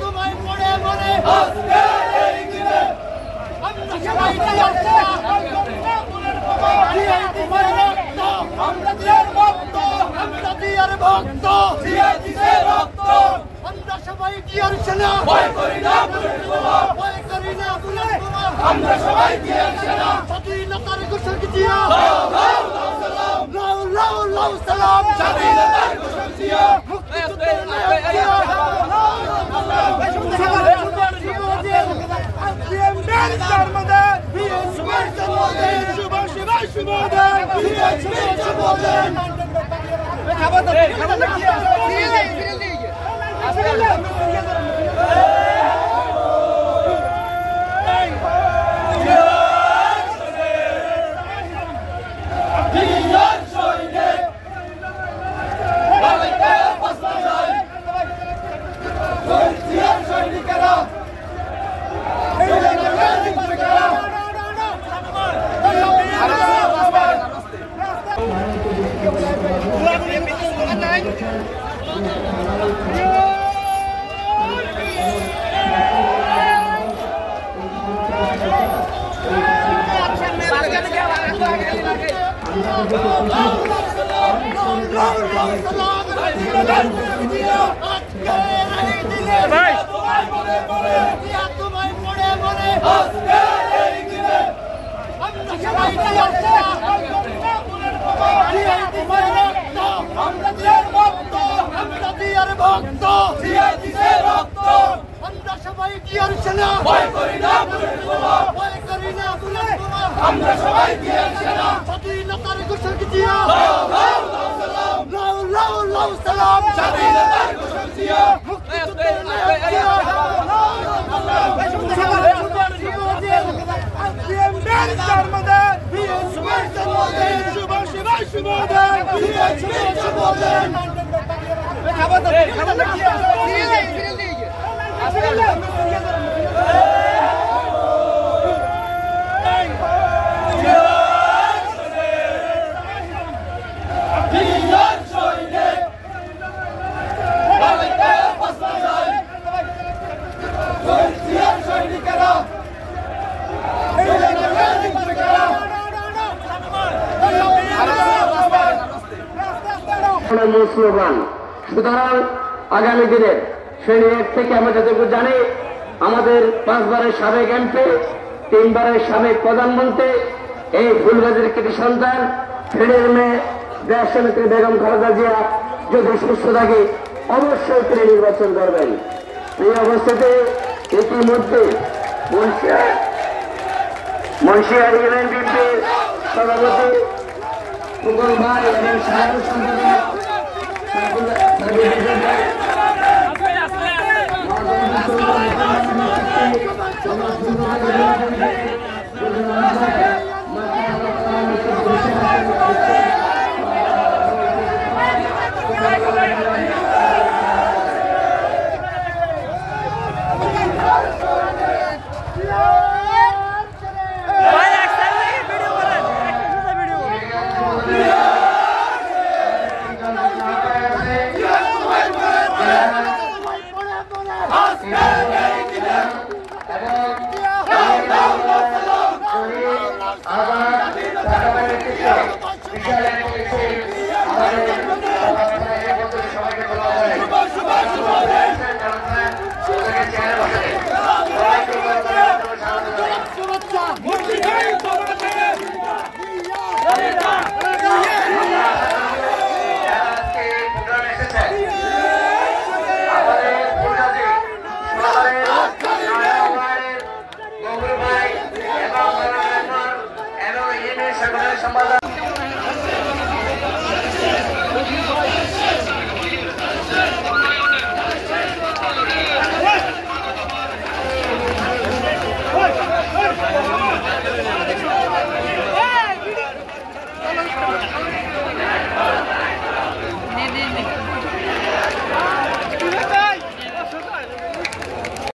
তোমায় পড়ে মনে আজকে এই দিনে আমরা সবাই আমরা দিয়ার ভক্ত আমরা দিয়ার ভক্ত রক্ত আমরা সবাই দিয়ার সেনা ভয় করি না ভয় করি না আমরা সবাই দিয়ার সেনা স্বাধীনতার ঘোষক দিয়া লাউ সালাম স্বাধীনতার ঘোষক দিয়া তোমায় পড়ে মনে আজকে এই দিনে আমরা সবাই আমরা দিয়ার ভক্ত আমরা দিয়ার ভক্ত রক্ত আমরা সবাই দিয়ার সেনা ভয় করি না ভয় করি না আমরা সবাই দিয়ার সেনা স্বাধীনতার ঘোষক দিয়া লাউ সালাম স্বাধীনতার ঘোষক দিয়া স্লোগান। সুতরাং আগামী দিনের শ্রেণী 1 থেকে আমরা যতটুকু জানি আমাদের 5 বারের সাবেক এমপি 3 বারের সাবেক প্রধানমন্ত্রী এই ফুলগাজীর কৃতি সন্তান ফেরের মেয়ে দেশনেত্রী বেগম খালেদা জিয়া যদি সুস্থ থাকে অবশ্যই তিনি নির্বাচন করবেন। এই অবস্থাতে ইতিমধ্যে মুন্সিয়ার ইউনিয়ন বিএনপির সভাপতি ফুকন ভাই এবং সাধারণ সম্পাদক संवाद